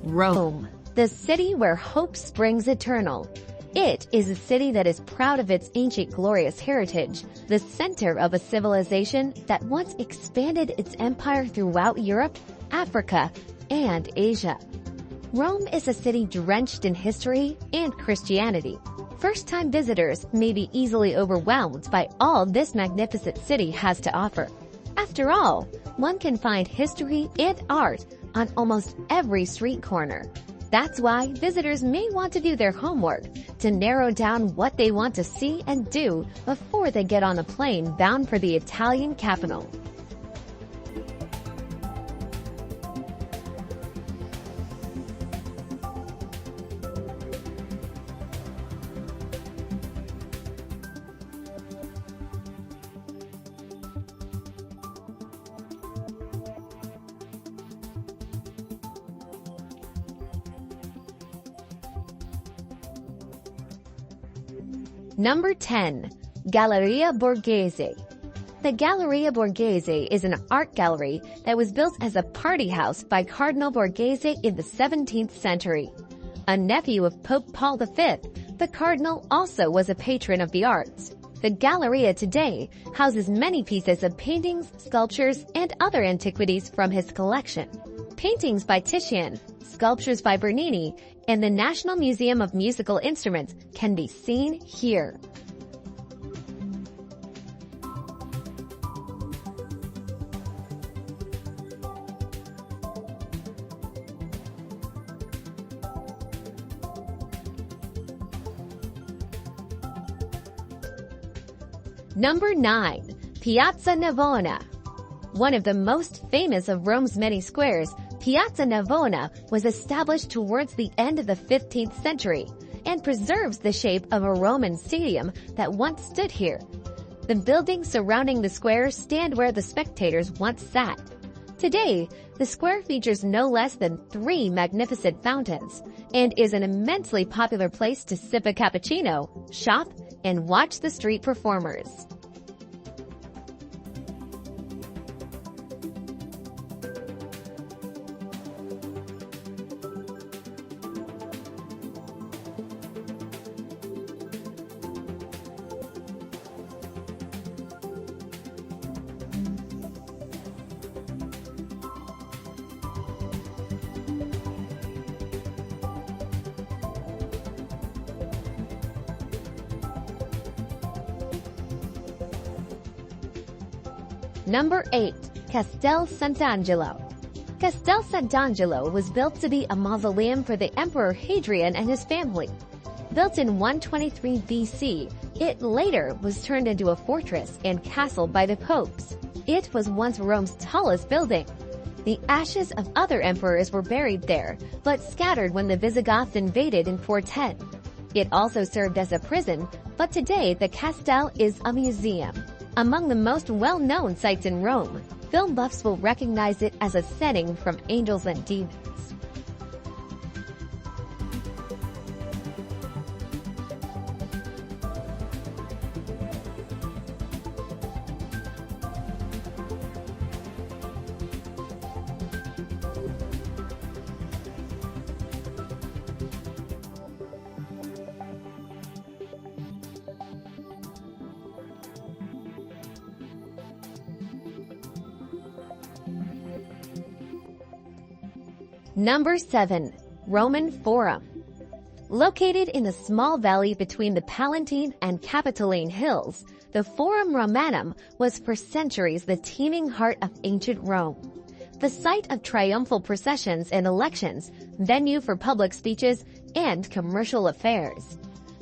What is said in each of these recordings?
Rome, the city where hope springs eternal. It is a city that is proud of its ancient glorious heritage, the center of a civilization that once expanded its empire throughout Europe, Africa, and Asia. Rome is a city drenched in history and Christianity. First-time visitors may be easily overwhelmed by all this magnificent city has to offer. After all, one can find history and art on almost every street corner. That's why visitors may want to do their homework to narrow down what they want to see and do before they get on a plane bound for the Italian capital. Number 10. Galleria Borghese. The Galleria Borghese is an art gallery that was built as a party house by Cardinal Borghese in the 17th century. A nephew of Pope Paul V, the cardinal also was a patron of the arts. The Galleria today houses many pieces of paintings, sculptures, and other antiquities from his collection. Paintings by Titian, sculptures by Bernini, and the National Museum of Musical Instruments can be seen here. Number 9. Piazza Navona. One of the most famous of Rome's many squares, Piazza Navona was established towards the end of the 15th century and preserves the shape of a Roman stadium that once stood here. The buildings surrounding the square stand where the spectators once sat. Today, the square features no less than 3 magnificent fountains and is an immensely popular place to sip a cappuccino, shop, and watch the street performers. Number 8. Castel Sant'Angelo. Castel Sant'Angelo was built to be a mausoleum for the Emperor Hadrian and his family. Built in 123 BC, it later was turned into a fortress and castle by the popes. It was once Rome's tallest building. The ashes of other emperors were buried there, but scattered when the Visigoths invaded in 410. It also served as a prison, but today the castle is a museum. Among the most well-known sites in Rome, film buffs will recognize it as a setting from Angels and Demons. Number 7. Roman Forum. Located in a small valley between the Palatine and Capitoline Hills, the Forum Romanum was for centuries the teeming heart of ancient Rome. The site of triumphal processions and elections, venue for public speeches, and commercial affairs.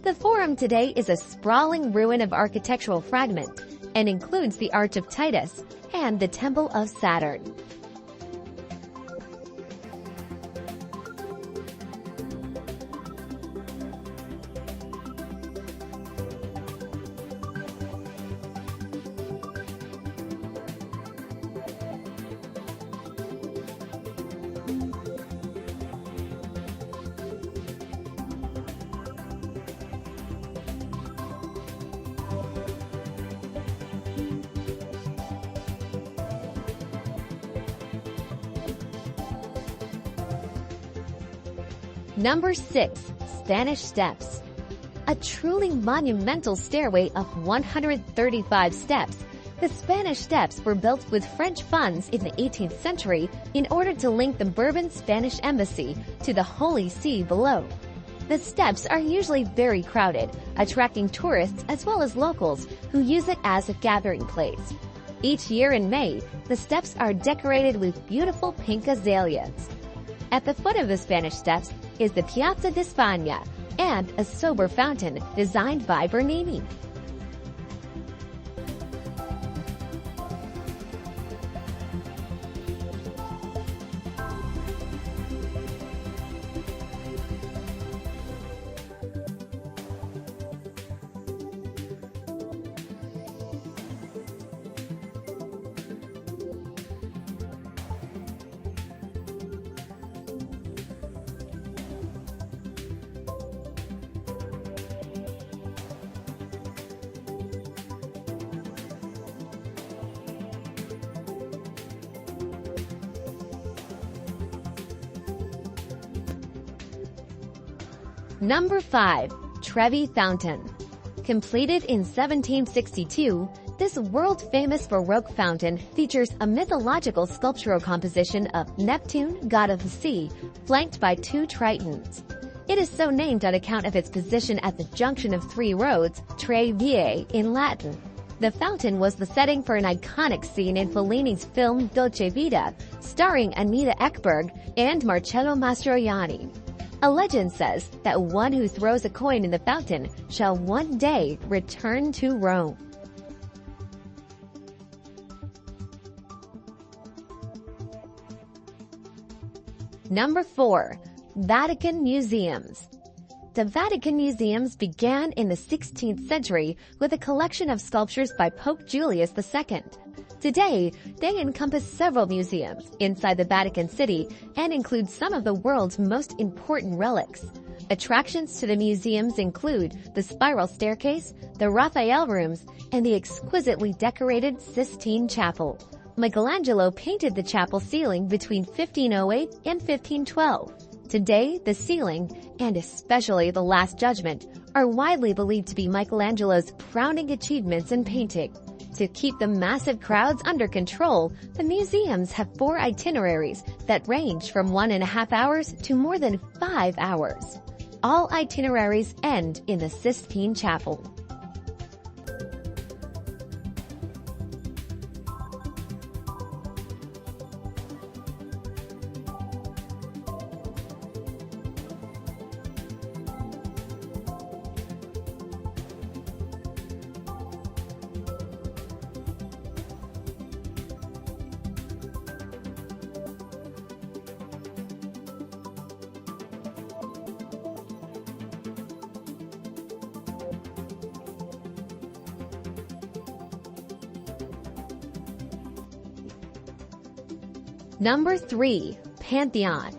The Forum today is a sprawling ruin of architectural fragment and includes the Arch of Titus and the Temple of Saturn. Number 6. Spanish Steps. A truly monumental stairway of 135 steps, the Spanish Steps were built with French funds in the 18th century in order to link the Bourbon Spanish embassy to the Holy See below. The steps are usually very crowded, attracting tourists as well as locals who use it as a gathering place. Each year in May, the steps are decorated with beautiful pink azaleas. At the foot of the Spanish Steps is the Piazza di Spagna and a sober fountain designed by Bernini. Number 5. Trevi Fountain. Completed in 1762, this world-famous Baroque fountain features a mythological sculptural composition of Neptune, god of the sea, flanked by 2 tritons. It is so named on account of its position at the junction of 3 roads, tre vie in Latin. The fountain was the setting for an iconic scene in Fellini's film Dolce Vita, starring Anita Ekberg and Marcello Mastroianni. A legend says that one who throws a coin in the fountain shall one day return to Rome. Number 4. Vatican Museums. The Vatican Museums began in the 16th century with a collection of sculptures by Pope Julius II. Today, they encompass several museums inside the Vatican City and include some of the world's most important relics. Attractions to the museums include the spiral staircase, the Raphael rooms, and the exquisitely decorated Sistine Chapel. Michelangelo painted the chapel ceiling between 1508 and 1512. Today, the ceiling, and especially the Last Judgment, are widely believed to be Michelangelo's crowning achievements in painting. To keep the massive crowds under control, the museums have 4 itineraries that range from 1.5 hours to more than 5 hours. All itineraries end in the Sistine Chapel. Number 3. Pantheon.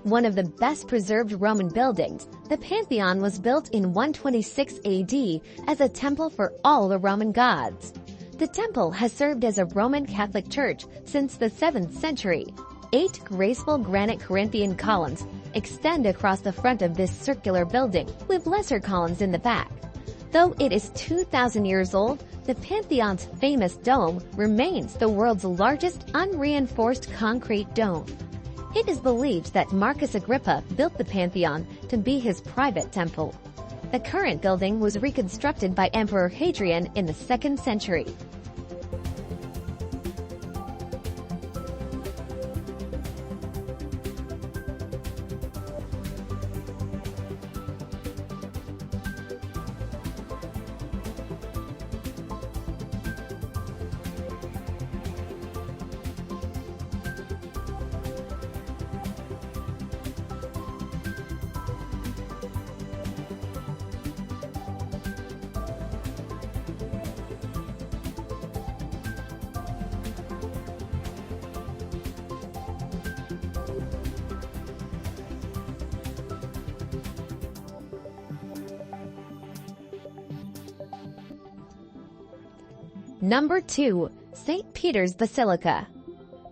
One of the best preserved Roman buildings, the Pantheon was built in 126 AD as a temple for all the Roman gods. The temple has served as a Roman Catholic church since the 7th century. 8 graceful granite Corinthian columns extend across the front of this circular building, with lesser columns in the back. Though it is 2,000 years old, the Pantheon's famous dome remains the world's largest unreinforced concrete dome. It is believed that Marcus Agrippa built the Pantheon to be his private temple. The current building was reconstructed by Emperor Hadrian in the 2nd century. Number 2. St. Peter's Basilica.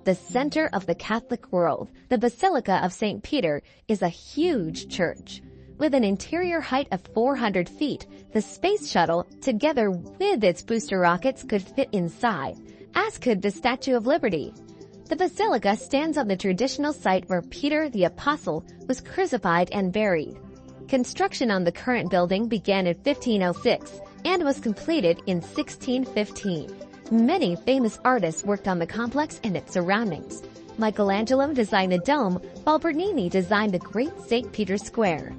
The center of the Catholic world, the Basilica of St. Peter is a huge church. With an interior height of 400 feet, the space shuttle, together with its booster rockets, could fit inside, as could the Statue of Liberty. The basilica stands on the traditional site where Peter the Apostle was crucified and buried. Construction on the current building began in 1506 and was completed in 1615. Many famous artists worked on the complex and its surroundings. Michelangelo designed the dome, while Bernini designed the Great St. Peter's Square.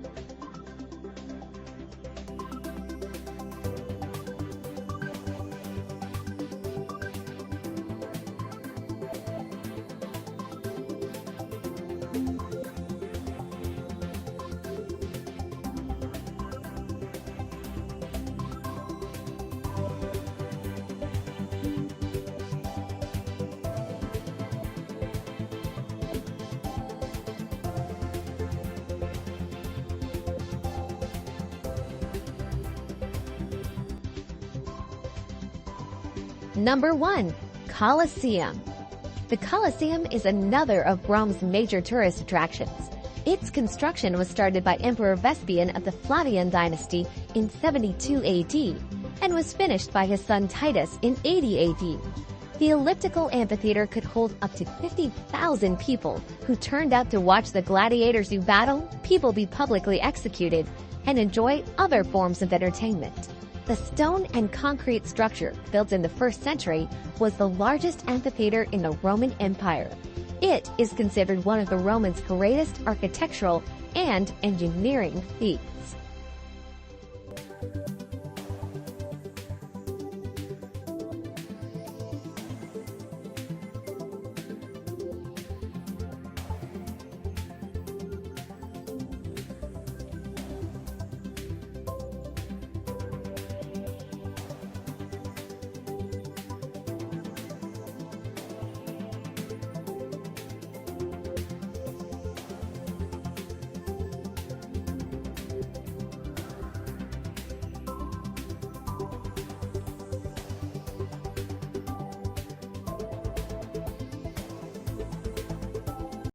Number 1. Colosseum. The Colosseum is another of Rome's major tourist attractions. Its construction was started by Emperor Vespasian of the Flavian dynasty in 72 AD and was finished by his son Titus in 80 AD. The elliptical amphitheater could hold up to 50,000 people who turned out to watch the gladiators do battle, people be publicly executed, and enjoy other forms of entertainment. The stone and concrete structure, built in the 1st century, was the largest amphitheater in the Roman Empire. It is considered one of the Romans' greatest architectural and engineering feats.